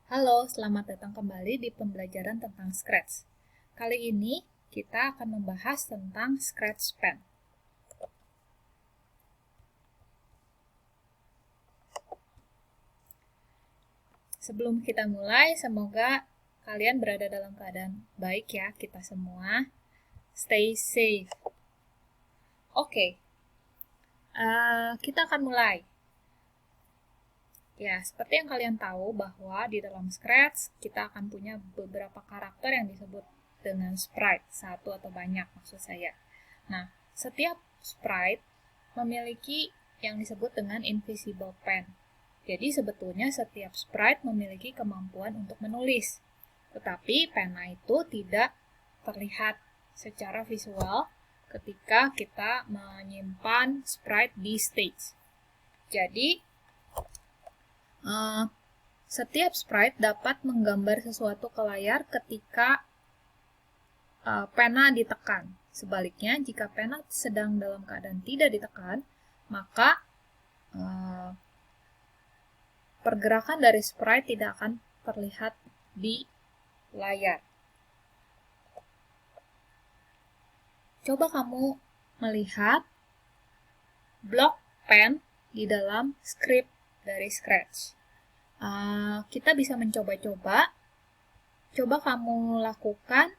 Halo, selamat datang kembali di pembelajaran tentang Scratch. Kali ini kita akan membahas tentang Scratch Pen. Sebelum kita mulai, semoga kalian berada dalam keadaan baik ya, kita semua. Stay safe. Oke, kita akan mulai. Ya, seperti yang kalian tahu bahwa di dalam Scratch kita akan punya beberapa karakter yang disebut dengan sprite, satu atau banyak maksud saya. Nah, setiap sprite memiliki yang disebut dengan invisible pen. Jadi sebetulnya setiap sprite memiliki kemampuan untuk menulis. Tetapi pena itu tidak terlihat secara visual ketika kita menyimpan sprite di stage. Jadi, setiap sprite dapat menggambar sesuatu ke layar ketika pena ditekan. Sebaliknya, jika pena sedang dalam keadaan tidak ditekan, maka pergerakan dari sprite tidak akan terlihat di layar. Coba kamu melihat blok pen di dalam script dari Scratch. Kita bisa mencoba-coba. Coba kamu lakukan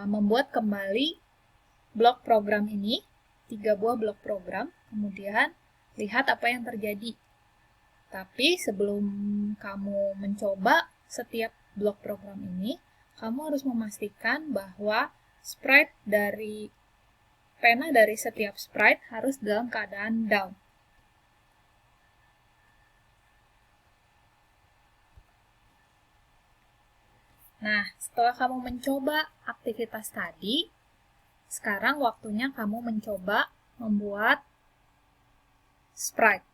membuat kembali blok program ini, 3 buah blok program, kemudian lihat apa yang terjadi. Tapi sebelum kamu mencoba setiap blok program ini, kamu harus memastikan bahwa sprite dari pena dari setiap sprite harus dalam keadaan down. Nah, setelah kamu mencoba aktivitas tadi, sekarang waktunya kamu mencoba membuat sprite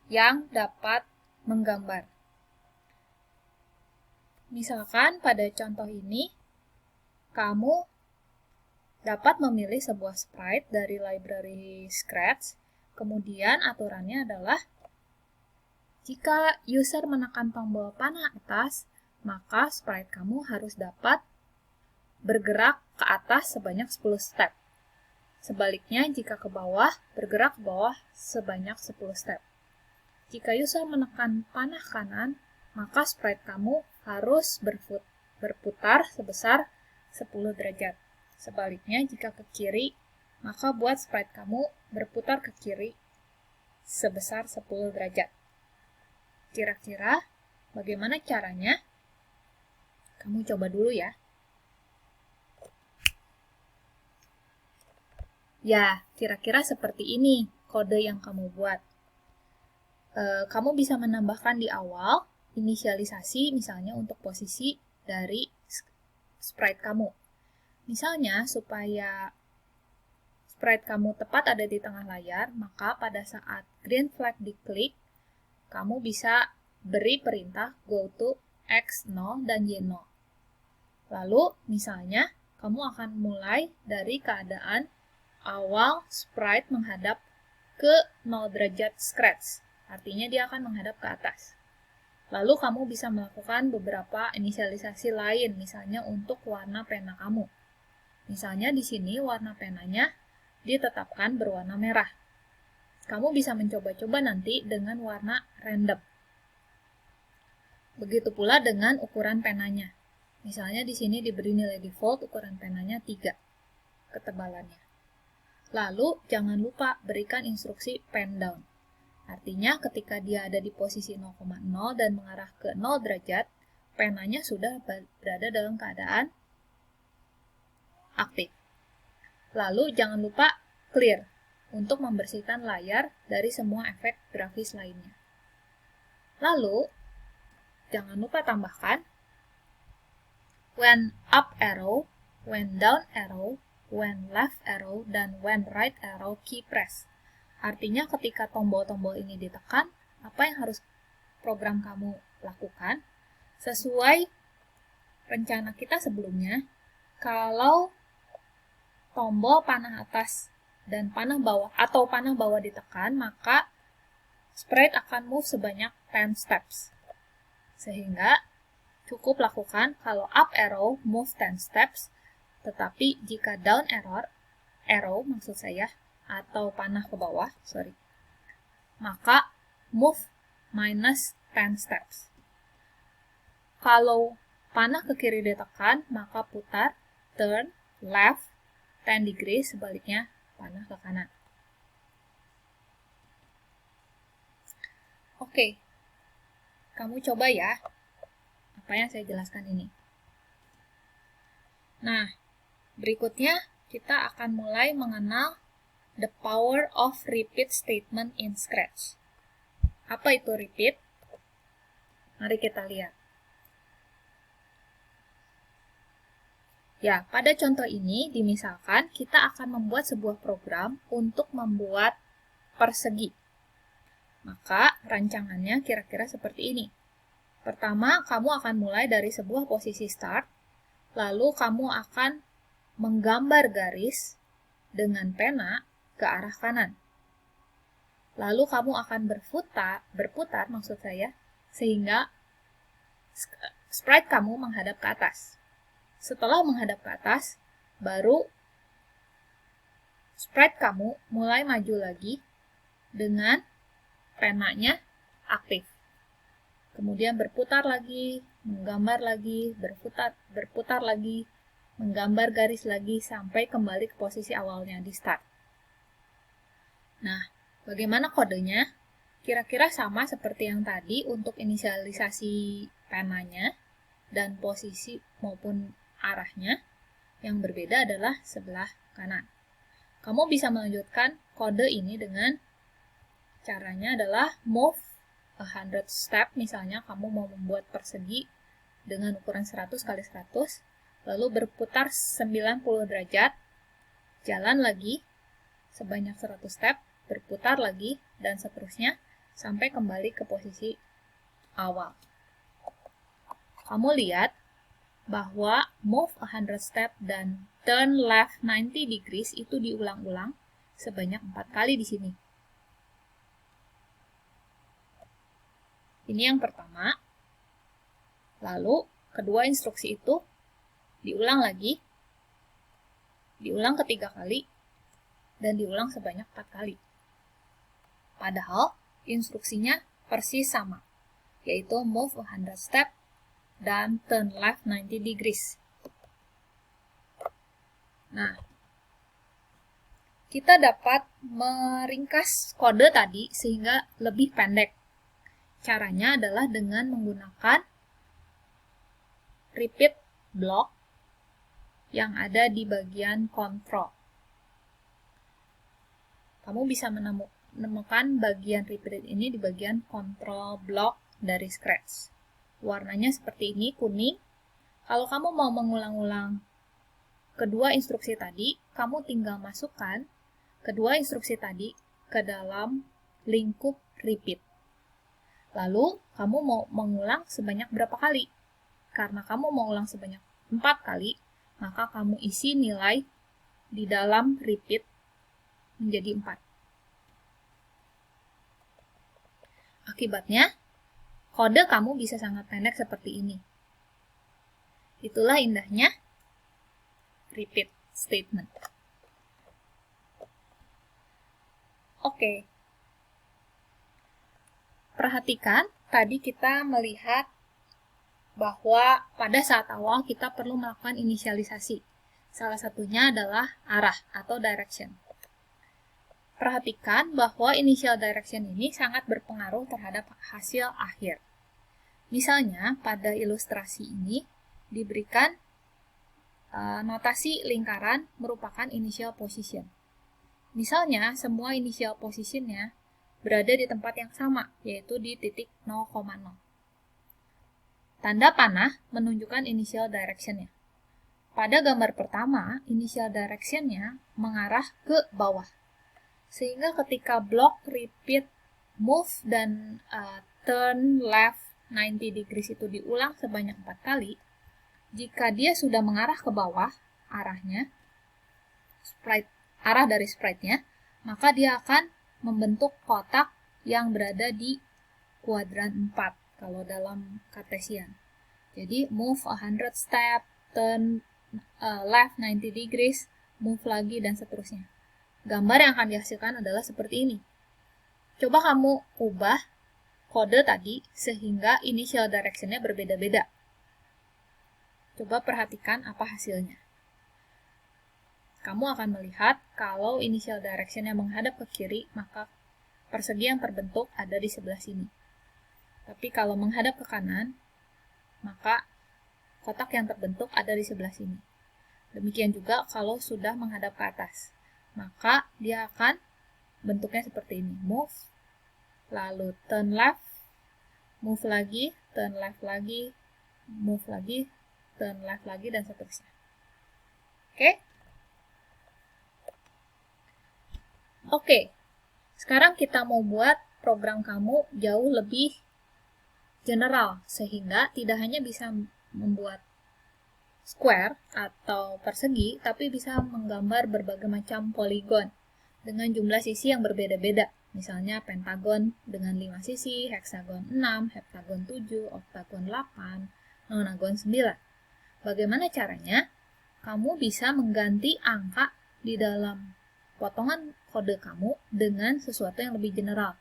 yang dapat menggambar. Misalkan pada contoh ini, kamu dapat memilih sebuah sprite dari library Scratch. Kemudian aturannya adalah jika user menekan tombol panah atas, maka sprite kamu harus dapat bergerak ke atas sebanyak 10 step. Sebaliknya, jika ke bawah, bergerak ke bawah sebanyak 10 step. Jika user menekan panah kanan, maka sprite kamu harus berputar sebesar 10 derajat. Sebaliknya, jika ke kiri, maka buat sprite kamu berputar ke kiri sebesar 10 derajat. Kira-kira bagaimana caranya? Kamu coba dulu ya. Ya, kira-kira seperti ini kode yang kamu buat. Kamu bisa menambahkan di awal inisialisasi misalnya untuk posisi dari sprite kamu. Misalnya, supaya sprite kamu tepat ada di tengah layar, maka pada saat green flag diklik, kamu bisa beri perintah go to X0 dan Y0. Lalu, misalnya, kamu akan mulai dari keadaan awal sprite menghadap ke 0 derajat Scratch. Artinya dia akan menghadap ke atas. Lalu kamu bisa melakukan beberapa inisialisasi lain, misalnya untuk warna pena kamu. Misalnya di sini warna penanya ditetapkan berwarna merah. Kamu bisa mencoba-coba nanti dengan warna random. Begitu pula dengan ukuran penanya. Misalnya di sini diberi nilai default ukuran penanya 3 ketebalannya. Lalu jangan lupa berikan instruksi pen down. Artinya ketika dia ada di posisi 0,0 dan mengarah ke 0 derajat, penanya sudah berada dalam keadaan aktif. Lalu jangan lupa clear untuk membersihkan layar dari semua efek grafis lainnya. Lalu jangan lupa tambahkan when up arrow, when down arrow, when left arrow, dan when right arrow key press. Artinya ketika tombol-tombol ini ditekan, apa yang harus program kamu lakukan? Sesuai rencana kita sebelumnya, kalau tombol panah atas dan panah bawah atau panah bawah ditekan, maka sprite akan move sebanyak 10 steps. Sehingga cukup lakukan kalau up arrow move 10 steps, tetapi jika down arrow maksud saya, atau panah ke bawah, maka move minus 10 steps. Kalau panah ke kiri ditekan, maka putar, turn, left, 10 degrees, sebaliknya panah ke kanan. Oke, kamu coba ya, apa yang saya jelaskan ini. Nah, berikutnya kita akan mulai mengenal the power of repeat statement in Scratch. Apa itu repeat? Mari kita lihat. Ya, pada contoh ini, dimisalkan kita akan membuat sebuah program untuk membuat persegi. Maka, rancangannya kira-kira seperti ini. Pertama, kamu akan mulai dari sebuah posisi start, lalu kamu akan menggambar garis dengan pena ke arah kanan. Lalu kamu akan berputar maksud saya, sehingga sprite kamu menghadap ke atas. Setelah menghadap ke atas, baru sprite kamu mulai maju lagi dengan penanya aktif. Kemudian berputar lagi, menggambar lagi, berputar lagi, menggambar garis lagi, sampai kembali ke posisi awalnya di start. Nah, bagaimana kodenya? Kira-kira sama seperti yang tadi untuk inisialisasi penanya dan posisi maupun arahnya. Yang berbeda adalah sebelah kanan. Kamu bisa melanjutkan kode ini dengan caranya adalah move 100 step, misalnya kamu mau membuat persegi dengan ukuran 100 x 100, lalu berputar 90 derajat, jalan lagi sebanyak 100 step, berputar lagi, dan seterusnya sampai kembali ke posisi awal. Kamu lihat bahwa move 100 step dan turn left 90 degrees itu diulang-ulang sebanyak 4 kali di sini. Ini yang pertama. Lalu, kedua instruksi itu diulang lagi, diulang ketiga kali, dan diulang sebanyak 4 kali. Padahal, instruksinya persis sama, yaitu move 100 step dan turn left 90 degrees. Nah, kita dapat meringkas kode tadi sehingga lebih pendek. Caranya adalah dengan menggunakan repeat block yang ada di bagian control. Kamu bisa menemukan bagian repeat ini di bagian control block dari Scratch. Warnanya seperti ini, kuning. Kalau kamu mau mengulang-ulang kedua instruksi tadi, kamu tinggal masukkan kedua instruksi tadi ke dalam lingkup repeat. Lalu, kamu mau mengulang sebanyak berapa kali? Karena kamu mau ulang sebanyak 4 kali, maka kamu isi nilai di dalam repeat menjadi 4. Akibatnya, kode kamu bisa sangat pendek seperti ini. Itulah indahnya repeat statement. Oke. Perhatikan, tadi kita melihat bahwa pada saat awal kita perlu melakukan inisialisasi. Salah satunya adalah arah atau direction. Perhatikan bahwa initial direction ini sangat berpengaruh terhadap hasil akhir. Misalnya, pada ilustrasi ini diberikan notasi lingkaran merupakan initial position. Misalnya, semua initial positionnya berada di tempat yang sama, yaitu di titik 0,0. Tanda panah menunjukkan initial direction-nya. Pada gambar pertama, initial direction-nya mengarah ke bawah. Sehingga ketika blok repeat move dan turn left 90 degrees itu diulang sebanyak 4 kali, jika dia sudah mengarah ke bawah, arahnya, arah dari sprite-nya, maka dia akan membentuk kotak yang berada di kuadran 4, kalau dalam Cartesian. Jadi move 100 step, turn left 90 degrees, move lagi, dan seterusnya. Gambar yang akan dihasilkan adalah seperti ini. Coba kamu ubah kode tadi sehingga initial direction-nya berbeda-beda. Coba perhatikan apa hasilnya. Kamu akan melihat kalau initial direction-nya menghadap ke kiri, maka persegi yang terbentuk ada di sebelah sini. Tapi kalau menghadap ke kanan, maka kotak yang terbentuk ada di sebelah sini. Demikian juga kalau sudah menghadap ke atas, maka dia akan bentuknya seperti ini. Move, lalu turn left, move lagi, turn left lagi, move lagi, turn left lagi, dan seterusnya. Oke, sekarang kita mau buat program kamu jauh lebih general, sehingga tidak hanya bisa membuat square atau persegi, tapi bisa menggambar berbagai macam poligon dengan jumlah sisi yang berbeda-beda. Misalnya pentagon dengan 5 sisi, heksagon 6, heptagon 7, oktagon 8, nonagon 9. Bagaimana caranya? Kamu bisa mengganti angka di dalam potongan kode kamu dengan sesuatu yang lebih general.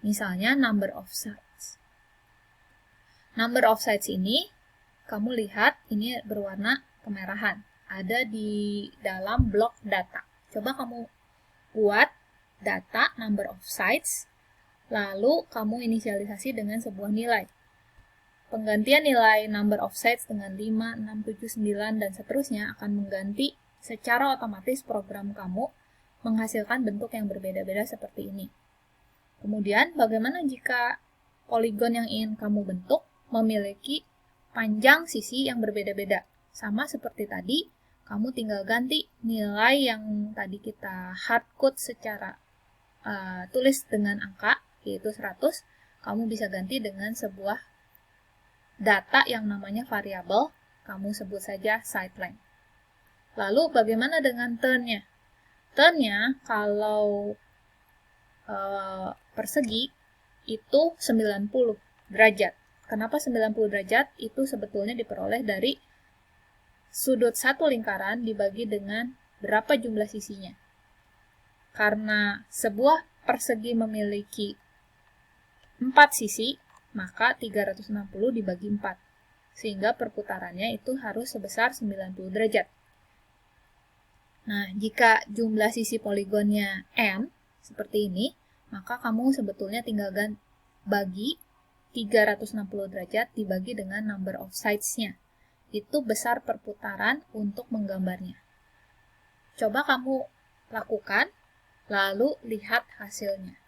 Misalnya number of sides. Number of sides ini, kamu lihat ini berwarna kemerahan. Ada di dalam blok data. Coba kamu buat data number of sides, lalu kamu inisialisasi dengan sebuah nilai. Penggantian nilai number of sides dengan 5, 6, 7, 9, dan seterusnya akan mengganti secara otomatis program kamu menghasilkan bentuk yang berbeda-beda seperti ini. Kemudian, bagaimana jika poligon yang ingin kamu bentuk memiliki panjang sisi yang berbeda-beda? Sama seperti tadi, kamu tinggal ganti nilai yang tadi kita hardcode secara tulis dengan angka, yaitu 100, kamu bisa ganti dengan sebuah data yang namanya variabel, kamu sebut saja side length. Lalu bagaimana dengan turn-nya? Turn-nya kalau persegi itu 90 derajat. Kenapa 90 derajat? Itu sebetulnya diperoleh dari sudut satu lingkaran dibagi dengan berapa jumlah sisinya. Karena sebuah persegi memiliki 4 sisi, maka 360 dibagi 4. Sehingga perputarannya itu harus sebesar 90 derajat. Nah, jika jumlah sisi poligonnya n, seperti ini, maka kamu sebetulnya tinggal bagi 360 derajat dibagi dengan number of sides-nya. Itu besar perputaran untuk menggambarnya. Coba kamu lakukan, lalu lihat hasilnya.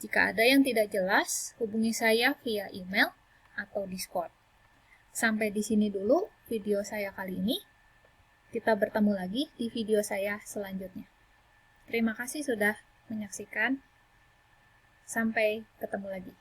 Jika ada yang tidak jelas, hubungi saya via email atau Discord. Sampai di sini dulu video saya kali ini. Kita bertemu lagi di video saya selanjutnya. Terima kasih sudah menyaksikan. Sampai ketemu lagi.